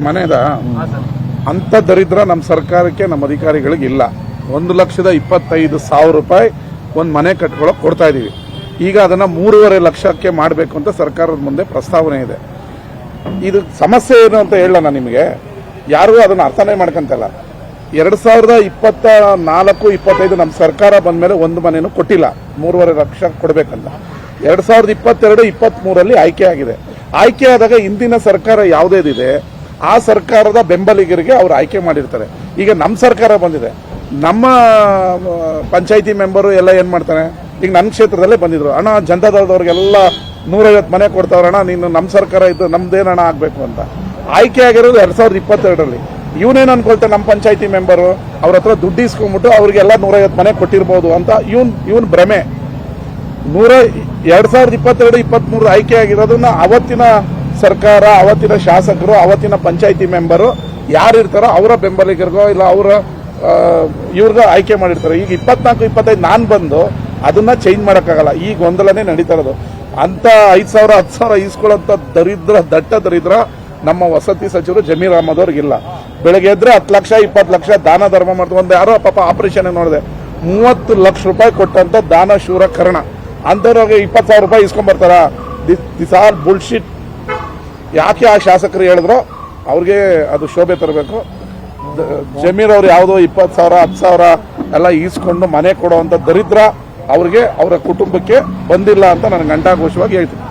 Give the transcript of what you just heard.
ಮನೆದ ಅಂತ ದರಿದ್ರ ನಮ್ಮ ಸರ್ಕಾರಕ್ಕೆ ನಮ್ಮ ಅಧಿಕಾರಿಗಳಿಗೆ ಇಲ್ಲ. 1,25,000 ರೂಪಾಯಿ ಒಂದು ಮನೆ ಕಟ್ಕೊಳ್ಳೋಕೆ ಕೊಡ್ತಾ ಇದೀವಿ. ಈಗ ಅದನ್ನ 3.5 ಲಕ್ಷಕ್ಕೆ ಮಾಡಬೇಕು ಅಂತ ಸರ್ಕಾರದ ಮುಂದೆ ಪ್ರಸ್ತಾವನೆ ಇದೆ. ಇದು ಸಮಸ್ಯೆ ಏನು ಅಂತ ಹೇಳಲ್ಲ ನಾನು ನಿಮಗೆ, ಯಾರು ಅದನ್ನ ಅರ್ಥನೇ ಮಾಡ್ಕೊಂತಲ್ಲ. 2024-25 ನಮ್ಮ ಸರ್ಕಾರ ಬಂದ ಮೇಲೆ ಒಂದು ಮನೆನೂ ಕೊಟ್ಟಿಲ್ಲ, 3.5 ಲಕ್ಷ ಕೊಡಬೇಕಂತ. 2022-23 ಆಯ್ಕೆ ಆಗಿದೆ. ಆಯ್ಕೆ ಆದಾಗ ಹಿಂದಿನ ಸರ್ಕಾರ ಯಾವುದೇದಿದೆ ಆ ಸರ್ಕಾರದ ಬೆಂಬಲಿಗರಿಗೆ ಅವರು ಆಯ್ಕೆ ಮಾಡಿರ್ತಾರೆ. ಈಗ ನಮ್ಮ ಸರ್ಕಾರ ಬಂದಿದೆ, ನಮ್ಮ ಪಂಚಾಯಿತಿ ಮೆಂಬರು ಎಲ್ಲ ಏನ್ ಮಾಡ್ತಾನೆ, ಈಗ ನನ್ನ ಕ್ಷೇತ್ರದಲ್ಲೇ ಬಂದಿದ್ರು, ಅಣ್ಣ ಜನತಾದಳದವ್ರಿಗೆಲ್ಲ 150 ಮನೆ ಕೊಡ್ತಾವ್ರಣ್ಣ, ನೀನು ನಮ್ಮ ಸರ್ಕಾರ ಇದ್ದು ನಮ್ದೇನಣ್ಣ ಆಗ್ಬೇಕು ಅಂತ. ಆಯ್ಕೆ ಆಗಿರೋದು 2022. ಇವನೇನು ಅನ್ಕೊಳ್ತಾನೆ, ನಮ್ಮ ಪಂಚಾಯಿತಿ ಮೆಂಬರು ಅವ್ರ ಹತ್ರ ದುಡ್ಡು ಇಸ್ಕೊಂಡ್ಬಿಟ್ಟು ಅವ್ರಿಗೆಲ್ಲ 150 ಮನೆ ಕೊಟ್ಟಿರ್ಬೋದು ಅಂತ ಇವನ್ ಭ್ರಮೆ. 2022-23 ಆಯ್ಕೆ ಆಗಿರೋದನ್ನ ಅವತ್ತಿನ ಸರ್ಕಾರ, ಅವತ್ತಿನ ಶಾಸಕರು, ಅವತ್ತಿನ ಪಂಚಾಯಿತಿ ಮೆಂಬರು ಯಾರಿರ್ತಾರೋ ಅವರ ಬೆಂಬಲಿಗರಿಗೋ ಇಲ್ಲ ಅವರ ಇವ್ರಿಗ ಆಯ್ಕೆ ಮಾಡಿರ್ತಾರೆ. ಈಗ 24-25 ನಾನು ಬಂದು ಅದನ್ನ ಚೇಂಜ್ ಮಾಡೋಕ್ಕಾಗಲ್ಲ. ಈಗ ಗೊಂದಲನೇ ನಡೀತಾ ಇರೋದು. ಅಂತ 5,000 10,000 ಈಸ್ಕೊಳ್ಳೋಂಥ ದಟ್ಟ ದರಿದ್ರ ನಮ್ಮ ವಸತಿ ಸಚಿವರು ಜಮೀರ್ ಅಹಮದ್ ಅವ್ರಿಗಿಲ್ಲ. ಬೆಳಗ್ಗೆ ಎದ್ರೆ 10 ಲಕ್ಷ 20 ಲಕ್ಷ ದಾನ ಧರ್ಮ ಮಾಡ್ತಾರೆ. ಒಂದು ಯಾರೋ ಪಾಪ ಆಪರೇಷನ್ ನೋಡಿದೆ 30 ಲಕ್ಷ ರೂಪಾಯಿ ಕೊಟ್ಟಂತ ದಾನ ಶೂರ ಕರ್ಣ ಅಂತವ್ರಿಗೆ 20,000 ರೂಪಾಯಿ ಇಸ್ಕೊಂಡ್ಬರ್ತಾರ. This are bullshit. ಯಾಕೆ ಆ ಶಾಸಕರು ಹೇಳಿದ್ರು ಅವ್ರಿಗೆ ಅದು ಶೋಭೆ ತರಬೇಕು. ಜಮೀರ್ ಅವ್ರು ಯಾವುದೋ 20,000 10,000 ಎಲ್ಲ ಈಸ್ಕೊಂಡು ಮನೆ ಕೊಡುವಂತ ದರಿದ್ರ ಅವ್ರಿಗೆ ಅವರ ಕುಟುಂಬಕ್ಕೆ ಬಂದಿಲ್ಲ ಅಂತ ನನಗೆ ಗಂಟಾಘೋಷವಾಗಿ ಹೇಳ್ತೀನಿ.